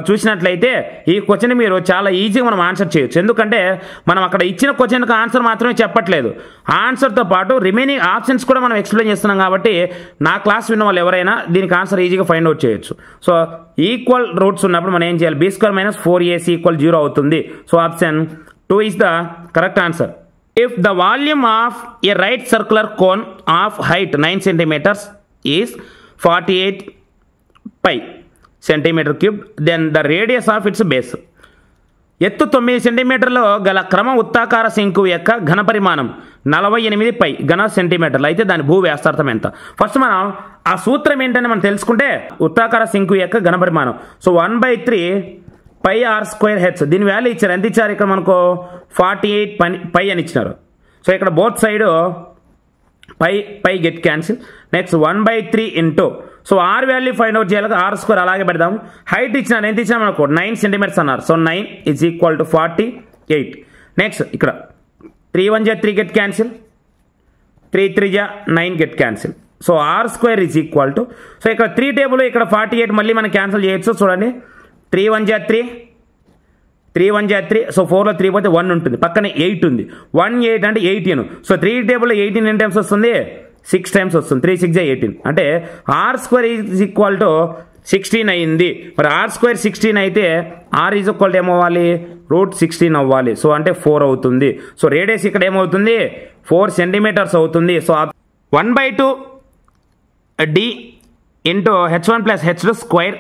చూసినట్లయితే ఈ క్వశ్చన్ మీరు చాలా ఈజీగా మనం ఆన్సర్ చేయొచ్చు. ఎందుకంటే మనం అక్కడ ఇచ్చిన క్వశ్చన్కి ఆన్సర్ మాత్రమే చెప్పట్లేదు, ఆన్సర్తో పాటు రిమైనింగ్ ఆప్షన్స్ కూడా మనం ఎక్స్ప్లెయిన్ చేస్తున్నాం. కాబట్టి నా క్లాస్ విన్న వాళ్ళు ఎవరైనా దీనికి ఆన్సర్ ఈజీగా ఫైండ్ అవుట్ చేయొచ్చు. సో ఈక్వల్ రూట్స్ ఉన్నప్పుడు మనం ఏం చేయాలి, b² మైనస్ 4ac ఈక్వల్ 0 అవుతుంది. So option 2 is the correct answer. If the volume of a right circular cone of height 9 centimeters is 48 pi centimeter cubed, then the radius of its base. ఎత్తు 9 సెంటీమీటర్లు గల క్రమ వృత్తాకార శంకువు యొక్క ఘన పరిమాణం 48 పై ఘన సెంటీమీటర్లు అయితే దాని భూ వ్యాసార్థం ఎంత? ఫస్ట్ మనం ఆ సూత్రం ఏంటని మనం తెలుసుకుంటే వృత్తాకార శంకువు యొక్క ఘన పరిమాణం. సో 1/3 పై r²h, దీని వాల్యూ ఇచ్చారు. ఎంత ఇచ్చారు ఇక్కడ మనకు 48 పై అని ఇచ్చినారు. సో ఇక్కడ both side pi get cancel. Next 1/3 into, so r value find out చేయాలి, r² అలాగే పెడదాము. హైట్ ఇచ్చినారు, ఎంత ఇచ్చినా మనకు 9 సెంటీమీటర్స్ అన్నారు. So 9 is equal to 48. Next ఇక్కడ 3 1 జా 3 గెట్ క్యాన్సిల్, 3 3 జా 9 get cancel. So r² is equal to, so ఇక్కడ 3 టేబుల్, ఇక్కడ 48 మళ్ళీ మనం క్యాన్సిల్ చేయొచ్చు. చూడండి 3 1 జా 3, 3 1 జా 3. సో 4లో 3 పోతే 1 ఉంటుంది, పక్కనే 8 ఉంది. 1 8 అంటే 18. సో 3 టేబుల్లో 18 ఎన్ని టైమ్స్ వస్తుంది, 6 టైమ్స్ వస్తుంది. 3 6 జా 18 అంటే r² ఈజ్ ఈక్వల్ టు 16 అయింది. మరి r² 16 అయితే r ఈజ్ ఈక్వల్ టు ఏమవ్వాలి, √16 అవ్వాలి. సో అంటే 4 అవుతుంది. సో రేడియస్ ఇక్కడ ఏమవుతుంది, 4 సెంటీమీటర్స్ అవుతుంది. So 1/2 d into h1 plus h2 square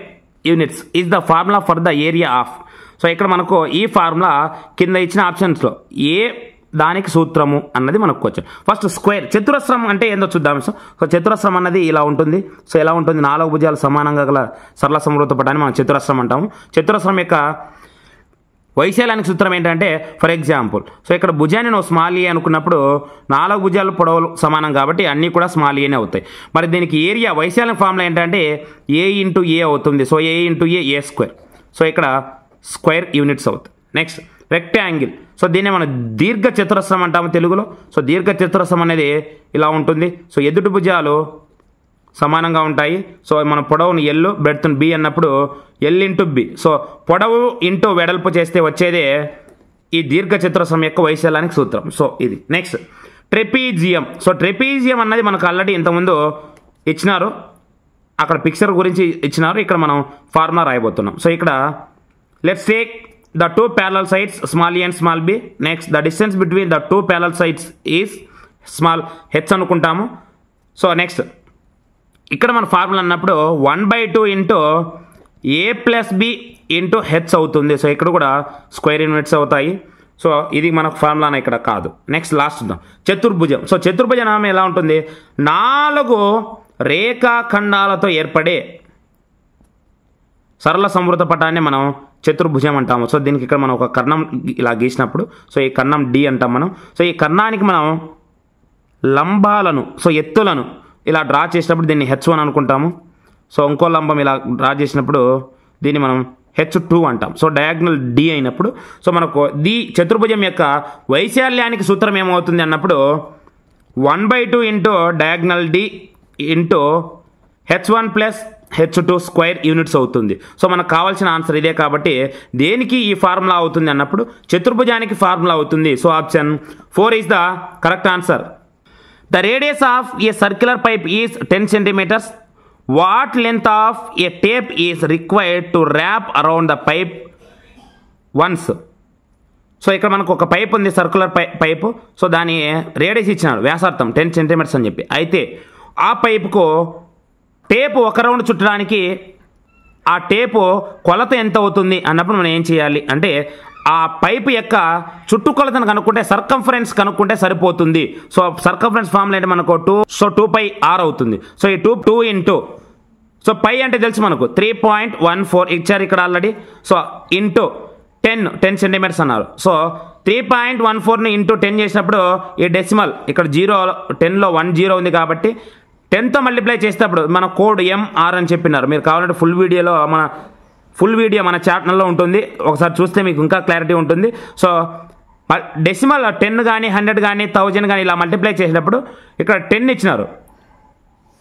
units is the formula for the area of. So ఇక్కడ మనకు ఈ ఫార్ములా కింద ఇచ్చిన ఆప్షన్స్లో ఏ దానికి సూత్రము అన్నది మనకు క్వశ్చన్. ఫస్ట్ స్క్వేర్, చతురస్రం అంటే ఏందో చూద్దాం. సో చతురస్రం అన్నది ఇలా ఉంటుంది. సో ఎలా ఉంటుంది, 4 భుజాలు సమానంగా గల సరళ సమృద్ధ పటాన్ని మనం చతురస్రం అంటాము. చతురస్రం యొక్క వైశాల్యానికి సూత్రం ఏంటంటే, ఫర్ ఎగ్జాంపుల్ సో ఇక్కడ భుజాన్ని నువ్వు స్మాల్ ఏ అనుకున్నప్పుడు 4 భుజాలు పొడవులు సమానం కాబట్టి అన్నీ కూడా స్మాల్ ఏనే అవుతాయి. మరి దీనికి ఏరియా వైశాల్యం ఫార్ములా ఏంటంటే a ఇంటూ ఏ అవుతుంది. So a into a². So ఇక్కడ స్క్వేర్ యూనిట్స్ అవుతుంది. నెక్స్ట్ రెక్టాంగిల్, సో దీన్ని మనం దీర్ఘ చతురస్రం అంటాము తెలుగులో. సో దీర్ఘ చతురస్రం అనేది ఇలా ఉంటుంది. సో ఎదుటి భుజాలు సమానంగా ఉంటాయి. సో మన పొడవును ఎల్, బ్రెడ్త్ను బి అన్నప్పుడు ఎల్ ఇంటూ బి. సో పొడవు ఇంటూ వెడల్పు చేస్తే వచ్చేదే ఈ దీర్ఘ చతురస్రం యొక్క వైశాల్యానికి సూత్రం. సో ఇది. Next trapezium. సో ట్రెపీజియం అన్నది మనకు ఆల్రెడీ ఇంతకుముందు ఇచ్చినారు, అక్కడ పిక్చర్ గురించి ఇచ్చినారు, ఇక్కడ మనం ఫార్ములా రాయబోతున్నాం. సో ఇక్కడ let's take the 2 parallel sides small a and small b. Next the distance between the 2 parallel sides is small h అనుకుంటాము. సో నెక్స్ట్ ఇక్కడ మన ఫార్ములా అన్నప్పుడు 1/2 into a plus B into H అవుతుంది. So ఇక్కడ కూడా square units అవుతాయి. So ఇది మనకు ఫార్ములా ఇక్కడ కాదు. నెక్స్ట్ లాస్ట్ చూద్దాం, చతుర్భుజం. సో చతుర్భుజం ఎలా ఉంటుంది, 4 రేఖాఖండాలతో ఏర్పడే సరళ సంవృత పటాన్ని మనం చతుర్భుజం అంటాము. సో దీనికి ఇక్కడ మనం ఒక కర్ణం ఇలా గీసినప్పుడు, సో ఈ కర్ణం డి అంటాం మనం. సో ఈ కర్ణానికి మనం లంబాలను, సో ఎత్తులను ఇలా డ్రా చేసినప్పుడు దీన్ని H1 అనుకుంటాము. సో ఇంకో లంబం ఇలా డ్రా చేసినప్పుడు దీన్ని మనం H2 అంటాం. సో డయాగ్నల్ డి అయినప్పుడు సో మనకు ది చతుర్భుజం యొక్క వైశాల్యానికి సూత్రం ఏమవుతుంది అన్నప్పుడు 1/2 into diagonal D into H1 plus H2 square units అవుతుంది. సో మనకు కావాల్సిన ఆన్సర్ ఇదే కాబట్టి దేనికి ఈ ఫార్ములా అవుతుంది అన్నప్పుడు చతుర్భుజానికి ఫార్ములా అవుతుంది. So option 4 is the correct answer. The radius of a circular pipe is 10 centimetres. What length of a tape is required to wrap around the pipe once. So ఇక్కడ మనకు ఒక పైప్ ఉంది, circular pipe. సో దాని radius ఇచ్చినాడు, వ్యాసార్థం 10 centimetres అని చెప్పి. అయితే ఆ పైపుకు టేపు ఒక రౌండ్ చుట్టడానికి ఆ టేపు కొలత ఎంత అవుతుంది అన్నప్పుడు మనం ఏం చేయాలి అంటే ఆ పైపు యొక్క చుట్టుకొలతను కనుక్కుంటే సర్కంఫరెన్స్ కనుక్కుంటే సరిపోతుంది. సో సర్కంఫరెన్స్ ఫార్ములా అంటే మనకు 2, సో 2πr అవుతుంది. సో ఈ 2 ఇంటూ, సో పై అంటే తెలుసు మనకు 3.14 ఇచ్చారు ఇక్కడ ఆల్రెడీ. సో ఇంటూ 10 సెంటీమీటర్స్ అన్నారు. సో 3.14ని ఇంటూ 10 చేసినప్పుడు ఈ డెసిమల్ ఇక్కడ 10లో 1 0 ఉంది కాబట్టి 10తో మల్టిప్లై చేసేటప్పుడు మన కోడ్ MR అని చెప్పినారు. మీరు కావాలంటే ఫుల్ వీడియో మన ఛానల్లో ఉంటుంది, ఒకసారి చూస్తే మీకు ఇంకా క్లారిటీ ఉంటుంది. సో డెసిమల్ 10 కానీ 100 కానీ 1000 కానీ ఇలా మల్టిప్లై చేసినప్పుడు ఇక్కడ 10 ఇచ్చినారు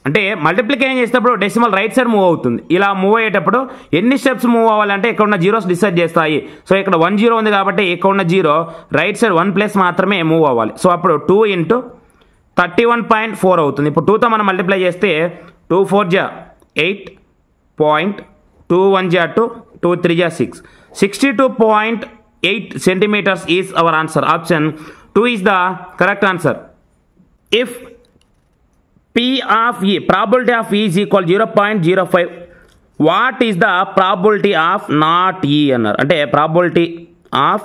అంటే మల్టిప్లికేషన్ చేసేటప్పుడు డెసిమల్ రైట్ సైడ్ మూవ్ అవుతుంది. ఇలా మూవ్ అయ్యేటప్పుడు ఎన్ని స్టెప్స్ మూవ్ అవ్వాలంటే ఇక్కడ ఉన్న జీరోస్ డిసైడ్ చేస్తాయి. సో ఇక్కడ 1 0 ఉంది కాబట్టి ఇక్కడ ఉన్న 0 రైట్ సైడ్ 1 ప్లస్ మాత్రమే మూవ్ అవ్వాలి. సో అప్పుడు 2 ఇంటూ 31.4 అవుతుంది. ఇప్పుడు 2తో మనం మల్టిప్లై చేస్తే 2 4 జా 8, 2 1 జా 2, 2 3 జా 6, 62.8 centimeters is our answer. Option 2 is the correct answer. If P of E, probability of E is equal 0.05, what is the probability of not E అన్నారు అంటే probability of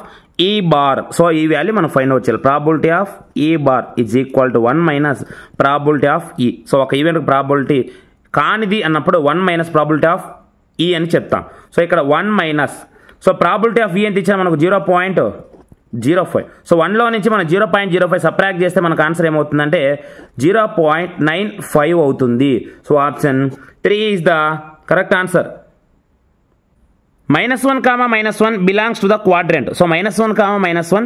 E bar. So ఈ value మనం find out చేయాలి. Probability of E bar is equal to 1 minus probability of E. So ఒక event probability కానిది అన్నప్పుడు 1 minus probability of E అని చెప్తాం. సో ఇక్కడ 1 minus, so probability of E ఎంత ఇచ్చారు మనకు 0.05. సో 1లో నుంచి మనం 0.05 సబ్ట్రాక్ట్ చేస్తే మనకు ఆన్సర్ ఏమవుతుందంటే 0.95 అవుతుంది. So option 3 is the correct answer. -1, belongs to the quadrant. So -1,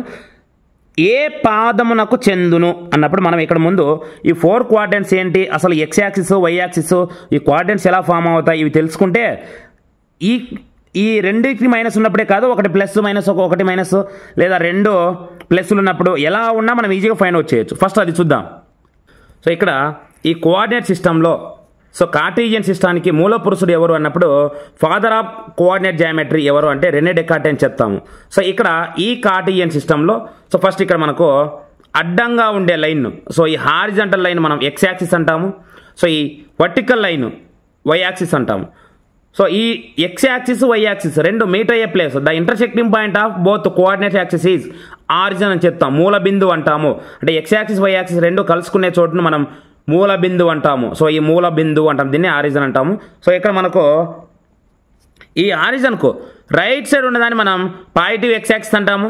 ఏ పాదమునకు చెందును అన్నప్పుడు మనం ఇక్కడ ముందు ఈ 4 క్వాడ్రెంట్స్ ఏంటి, అసలు ఎక్స్ యాక్సిస్ వై యాక్సిస్ ఈ క్వాడ్రెంట్స్ ఎలా ఫామ్ అవుతాయి ఇవి తెలుసుకుంటే ఈ రెండింటికి మైనస్ ఉన్నప్పుడే కాదు, ఒకటి ప్లస్ మైనస్ ఒకటి మైనస్ లేదా 2 ప్లస్లు ఉన్నప్పుడు ఎలా ఉన్నా మనం ఈజీగా ఫైండ్ అవుట్ చేయొచ్చు. ఫస్ట్ అది చూద్దాం. సో ఇక్కడ ఈ కోఆర్డినేట్ సిస్టంలో సో కార్టీజియన్ సిస్టానికి మూల పురుషుడు ఎవరు అన్నప్పుడు ఫాదర్ ఆఫ్ కోఆర్డినేట్ జామెట్రీ ఎవరు అంటే రెనే డెకార్ట్ అని చెప్తాము. సో ఇక్కడ ఈ కార్టీజియన్ సిస్టంలో సో ఫస్ట్ ఇక్కడ మనకు అడ్డంగా ఉండే లైన్, సో ఈ హారిజంటల్ లైన్ మనం ఎక్స్ యాక్సిస్ అంటాము. సో ఈ వర్టికల్ లైన్ వై యాక్సిస్ అంటాము. సో ఈ ఎక్స్ యాక్సిస్ వై యాక్సిస్ రెండు మీట్ అయ్యే place, the intersecting point of both coordinate axis is origin అని చెప్తాం, మూల బిందువు అంటాము. అంటే ఎక్స్ యాక్సిస్ వై యాక్సిస్ రెండు కలుసుకునే చోటును మనం మూల బిందువు అంటాము. సో ఈ మూల బిందువు అంటాం, దీన్ని ఆరిజిన్ అంటాము. సో ఇక్కడ మనకు ఈ ఆరిజిన్కు రైట్ సైడ్ ఉన్నదాన్ని మనం పాజిటివ్ ఎక్స్ యాక్సిస్ అంటాము,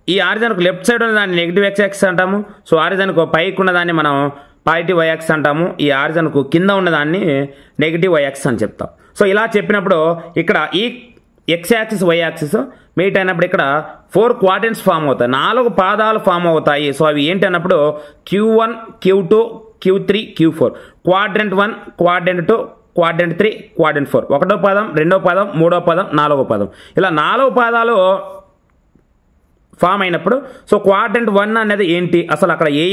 ఈ ఆరిజిన్కు లెఫ్ట్ సైడ్ ఉన్నదాన్ని నెగిటివ్ ఎక్స్ యాక్సిస్ అంటాము. సో ఆరిజిన్కు పైకి ఉన్నదాన్ని మనం పాజిటివ్ వై యాక్సిస్ అంటాము, ఈ ఆరిజిన్కు కింద ఉన్నదాన్ని నెగిటివ్ వై యాక్సిస్ అని చెప్తాం. సో ఇలా చెప్పినప్పుడు ఇక్కడ ఈ X axis Y axis meet అయినప్పుడు ఇక్కడ 4 క్వాడ్రెంట్స్ ఫామ్ అవుతాయి, 4 పాదాలు ఫామ్ అవుతాయి. సో అవి ఏంటి అన్నప్పుడు Q1, Q2, Q3, Q4, quadrant 1, quadrant 2, quadrant 3, quadrant 4, 1వ పదం, 2వ పదం, 3వ పదం, 4వ పదం, ఇలా 4 పాదాలు ఫామ్ అయినప్పుడు సో క్వాడ్రెంట్ 1 అనేది ఏంటి, అసలు అక్కడ ఏ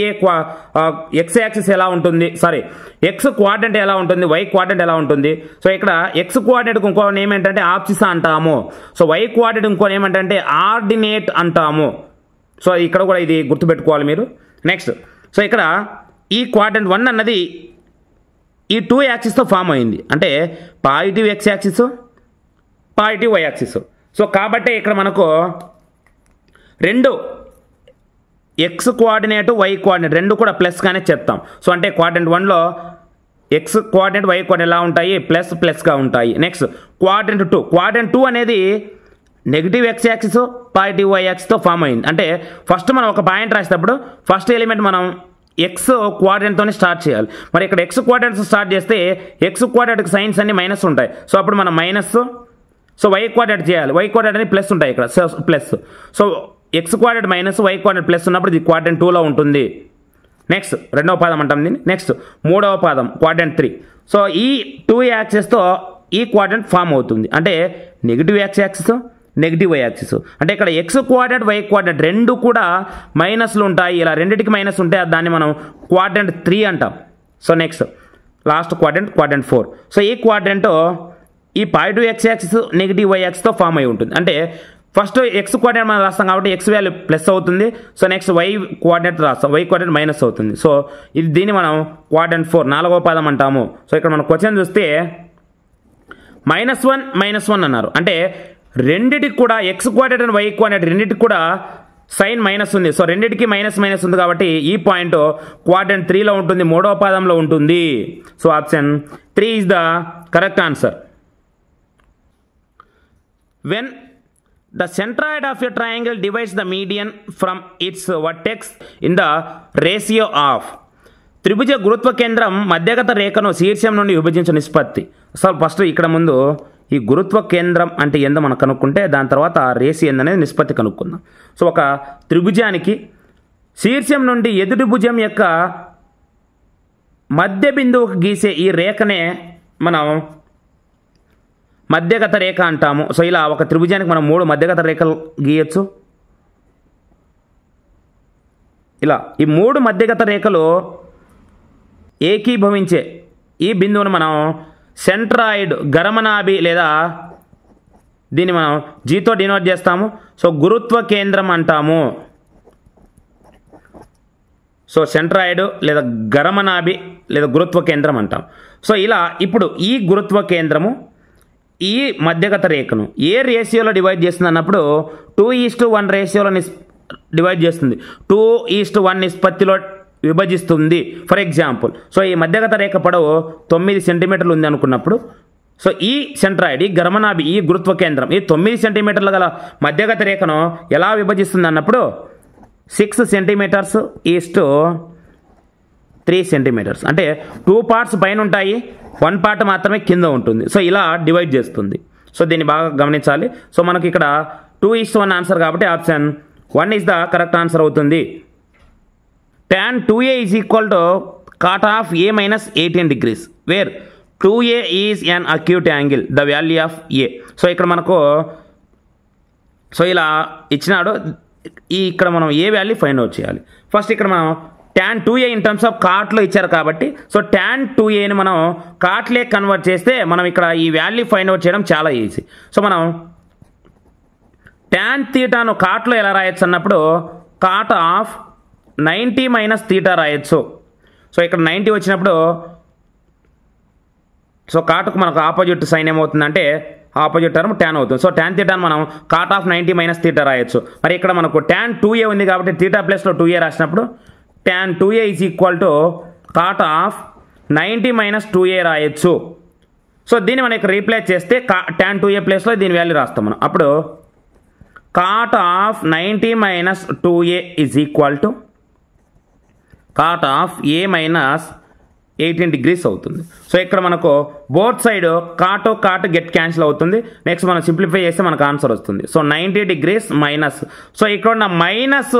ఎక్స్ యాక్సిస్ ఎలా ఉంటుంది, సారీ ఎక్స్ క్వాడ్రెంట్ ఎలా ఉంటుంది, వై క్వాడ్రెంట్ ఎలా ఉంటుంది. సో ఇక్కడ ఎక్స్ క్వాడ్రెంట్కి ఇంకో నేమ్ ఏంటంటే ఆప్సిస్ అంటాము. సో వై క్వాడ్రెంట్ ఇంకో నేమ్ ఏంటంటే ఆర్డినేట్ అంటాము. సో ఇక్కడ కూడా ఇది గుర్తుపెట్టుకోవాలి మీరు. నెక్స్ట్ సో ఇక్కడ ఈ క్వాడ్రెంట్ 1 అన్నది ఈ 2 యాక్సిస్తో ఫామ్ అయింది, అంటే positive X axis, positive Y axis. So కాబట్టి ఇక్కడ మనకు రెండు ఎక్స్ కోఆర్డినేట్ వై కోఆర్డినేట్ రెండు కూడా ప్లస్గానే చెప్తాం. సో అంటే క్వాడ్రంట్ 1లో ఎక్స్ కోఆర్డినేట్ వై కోఆర్డినేట్ ఎలా ఉంటాయి, ప్లస్గా ఉంటాయి. నెక్స్ట్ క్వాడ్రంట్ 2 అనేది negative X axis positive Y యాక్సిస్తో ఫామ్ అయింది. అంటే ఫస్ట్ మనం ఒక పాయింట్ రాసేటప్పుడు ఫస్ట్ ఎలిమెంట్ మనం ఎక్స్ క్వాడ్రంట్తోనే స్టార్ట్ చేయాలి. మరి ఇక్కడ ఎక్స్ క్వాడ్రంట్స్ స్టార్ట్ చేస్తే ఎక్స్ క్వాడ్రంట్కి సైన్స్ అన్ని మైనస్ ఉంటాయి. సో అప్పుడు మనం మైనస్, సో వై క్వాడ్రంట్ చేయాలి, వై క్వాడ్రంట్ అని ప్లస్ ఉంటాయి ఇక్కడ, plus. So X quadrant minus y quadrant plus ఉన్నప్పుడు ఇది క్వాడ్రంట్ 2లో ఉంటుంది. నెక్స్ట్ రెండవ పాదం అంటాం దీన్ని. నెక్స్ట్ మూడవ పాదం క్వాడ్రంట్ 3. సో ఈ 2 యాక్సిస్తో ఈ క్వాడ్రంట్ ఫామ్ అవుతుంది, అంటే negative X axis negative Y axis. అంటే ఇక్కడ ఎక్స్ క్వాడ్రంట్ వై క్వాడ్రంట్ రెండు కూడా మైనస్లు ఉంటాయి. ఇలా రెండింటికి మైనస్ ఉంటే దాన్ని మనం క్వాడ్రంట్ 3 అంటాం. So next last quadrant 4. So ఈ క్వాడ్రంట్ ఈ positive X axis negative y యాక్సిస్తో ఫామ్ అయి ఉంటుంది. అంటే ఫస్ట్ ఎక్స్ కోఆర్డినేట్ మనం రాస్తాం కాబట్టి ఎక్స్ వాల్యూ ప్లస్ అవుతుంది. సో నెక్స్ట్ వై కోఆర్డినేట్ రాస్తాం, వై కోఆర్డినేట్ మైనస్ అవుతుంది. సో దీన్ని మనం క్వాడ్రంట్ 4 4వ పాదం అంటాము. సో ఇక్కడ మనం క్వశ్చన్ చూస్తే -1 అన్నారు, అంటే రెండిటికి కూడా X coordinate and Y coordinate రెండింటికి కూడా సైన్ మైనస్ ఉంది. సో రెండింటికి మైనస్ ఉంది కాబట్టి ఈ పాయింట్ క్వాడ్రంట్ 3లో ఉంటుంది, 3వ పాదంలో ఉంటుంది. So option 3 is the correct answer. When the centroid of a triangle divides the median from its vertex in the ratio of త్రిభుజ గురుత్వ కేంద్రం మధ్యగత రేఖను శీర్షం నుండి విభజించే నిష్పత్తి. అసలు ఫస్ట్ ఇక్కడ ముందు ఈ గురుత్వ కేంద్రం అంటే ఏందో మనం కనుక్కుంటే దాని తర్వాత రేషియో ఏందనేది నిష్పత్తి కనుక్కుందాం. సో ఒక త్రిభుజానికి శీర్షం నుండి ఎదుటి భుజం యొక్క మధ్య బిందువుకు గీసే ఈ రేఖనే మనం మధ్యగత రేఖ అంటాము. సో ఇలా ఒక త్రిభుజానికి మనం 3 మధ్యగత రేఖలు గీయచ్చు. ఇలా ఈ 3 మధ్యగత రేఖలు ఏకీభవించే ఈ బిందువును మనం సెంట్రాయిడ్ గరమనాభి లేదా దీన్ని మనం జీతో డినోట్ చేస్తాము. సో గురుత్వ కేంద్రం అంటాము. సో సెంట్రాయిడ్ లేదా గరమనాభి లేదా గురుత్వ కేంద్రం అంటాం. సో ఇలా ఇప్పుడు ఈ గురుత్వ కేంద్రము ఈ మధ్యగత రేఖను ఏ రేషియోలో డివైడ్ చేస్తుంది అన్నప్పుడు 2:1 రేషియోలో డివైడ్ చేస్తుంది, 2:1 నిష్పత్తిలో విభజిస్తుంది. ఫర్ ఎగ్జాంపుల్, సో ఈ మధ్యగత రేఖ పొడవు 9 సెంటీమీటర్లు ఉంది అనుకున్నప్పుడు, సో ఈ సెంట్రాయిడ్ ఈ గర్మనాభి ఈ గురుత్వ కేంద్రం ఈ 9 సెంటీమీటర్ల గల మధ్యగత రేఖను ఎలా విభజిస్తుంది అన్నప్పుడు 6 సెంటీమీటర్స్ ఈస్ట్ 3 సెంటీమీటర్స్, అంటే 2 పార్ట్స్ పైన ఉంటాయి, 1 పార్ట్ మాత్రమే కింద ఉంటుంది. సో ఇలా డివైడ్ చేస్తుంది. సో దీన్ని బాగా గమనించాలి. సో మనకి ఇక్కడ 2:1 ఆన్సర్ కాబట్టి option 1 is the correct answer అవుతుంది. tan 2a is equal to cot of a minus 18 degrees where 2a is an acute angle, the value of a. So ఇక్కడ మనకు సో ఇలా ఇచ్చినాడు, ఇక్కడ మనం ఏ వాల్యూ ఫైండ్ అవుట్ చేయాలి. First ఇక్కడ మనం tan 2a in terms of కాట్లో ఇచ్చారు కాబట్టి సో tan 2aని మనం కాట్లే కన్వర్ట్ చేస్తే మనం ఇక్కడ ఈ వాల్యూ ఫైండ్ అవుట్ చేయడం చాలా ఈజీ. సో మనం tan θను కాట్లో ఎలా రాయొచ్చు అన్నప్పుడు కాట్ ఆఫ్ 90 మైనస్ θ రాయొచ్చు. సో ఇక్కడ 90 వచ్చినప్పుడు సో కాటుకు మనకు ఆపోజిట్ సైన్ ఏమవుతుందంటే ఆపోజిట్ టర్మ్ tan అవుతుంది. సో tan θని మనం కాట్ ఆఫ్ 90 మైనస్ θ రాయొచ్చు. మరి ఇక్కడ మనకు tan 2a ఉంది కాబట్టి θ ప్లస్లో 2a రాసినప్పుడు tan 2a is equal to cot of 90 minus 2a రాయొచ్చు. సో దీన్ని మనం ఇక్కడ రీప్లేస్ చేస్తే tan 2a ప్లస్లో దీని వాల్యూ రాస్తాం మనం. అప్పుడు cot of 90 minus 2a is equal to cot of a minus 18 degrees అవుతుంది. సో ఇక్కడ మనకు both side cot get cancel అవుతుంది. నెక్స్ట్ మనం సింప్లిఫై చేస్తే మనకు ఆన్సర్ వస్తుంది. సో 90 డిగ్రీస్ మైనస్, సో ఇక్కడ ఉన్న మైనస్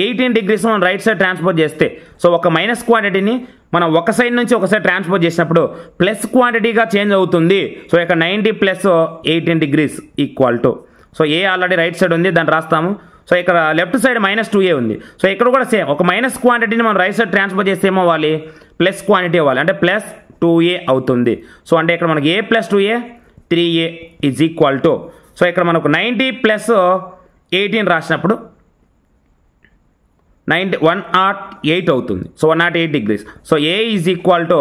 18 డిగ్రీస్ మనం రైట్ సైడ్ ట్రాన్స్పోర్ట్ చేస్తే సో ఒక మైనస్ క్వాంటిటీని మనం ఒక సైడ్ నుంచి ఒక సైడ్ ట్రాన్స్పోర్ట్ చేసినప్పుడు ప్లస్ క్వాంటిటీగా చేంజ్ అవుతుంది. సో ఇక్కడ 90 plus 18 degrees equal to, so A already right side ఉంది దాన్ని రాస్తాము. సో ఇక్కడ లెఫ్ట్ సైడ్ మైనస్ 2a ఉంది. సో ఇక్కడ కూడా సేమ్ ఒక మైనస్ క్వాంటిటీని మనం రైట్ సైడ్ ట్రాన్స్ఫర్ చేస్తే ఏమవ్వాలి, ప్లస్ క్వాంటిటీ అవ్వాలి, అంటే ప్లస్ 2a అవుతుంది. సో అంటే ఇక్కడ మనకి a plus 2a 3a is equal to, so ఇక్కడ మనకు 90 ప్లస్ 18 రాసినప్పుడు 108 అవుతుంది. So 108 degrees. So a is equal to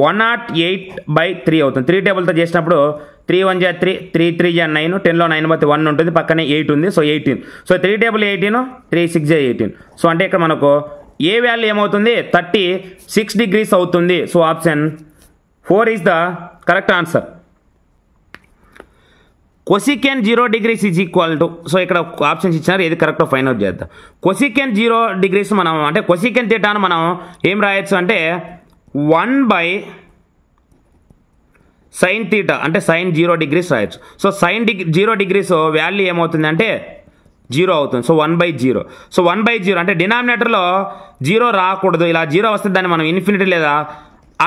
108/3 అవుతుంది. 3 టేబుల్తో చేసినప్పుడు 3 1 జా 3, 3 3 జా 9, 10లో 9 పోతే 1 ఉంటుంది, పక్కనే 8 ఉంది, సో 18. సో 3 టేబుల్ 18, 3 6 జా 18. సో అంటే ఇక్కడ మనకు ఏ వాల్యూ ఏమవుతుంది 36 degrees అవుతుంది. So option 4 is the correct answer. Cosecant 0 degrees is equal to, so ఇక్కడ ఆప్షన్స్ ఇచ్చినారు, ఏది కరెక్టో ఫైండ్ అవుట్ చేద్దాం. కొసికెన్ 0 degrees మనం అంటే కొసికెన్ థీటాను మనం ఏం రాయొచ్చు అంటే 1/sin థీటా అంటే sin 0 degrees రాయొచ్చు. సో sin 0 degrees వాల్యూ ఏమవుతుంది అంటే 0 అవుతుంది. సో 1/0. సో 1/0 అంటే డినామినేటర్లో 0 రాకూడదు, ఇలా 0 వస్తే దాన్ని మనం ఇన్ఫినిటీ లేదా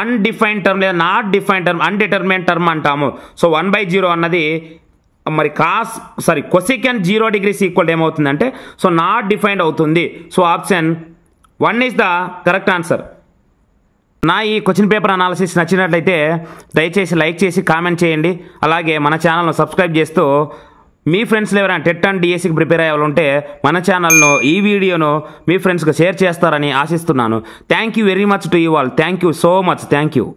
అన్డిఫైన్డ్ టర్మ్ లేదా నాట్ డిఫైన్డ్ టర్మ్ అన్డిటర్మినెంట్ టర్మ్ అంటాము. సో 1/0 అన్నది మరి కొసికెన్ 0 degrees ఈక్వల్ ఏమవుతుందంటే సో నాట్ డిఫైన్డ్ అవుతుంది. So option 1 is the correct answer. నా ఈ క్వశ్చన్ పేపర్ అనాలిసిస్ నచ్చినట్లయితే దయచేసి లైక్ చేసి కామెంట్ చేయండి. అలాగే మన ఛానల్ను సబ్స్క్రైబ్ చేస్తూ మీ ఫ్రెండ్స్లో ఎవరైనా టెట్ అండ్ డిఎస్సికి ప్రిపేర్ అయ్యే వాళ్ళు ఉంటే మన ఛానల్ను ఈ వీడియోను మీ ఫ్రెండ్స్కి షేర్ చేస్తారని ఆశిస్తున్నాను. Thank you very much to you all. Thank you so much. Thank you.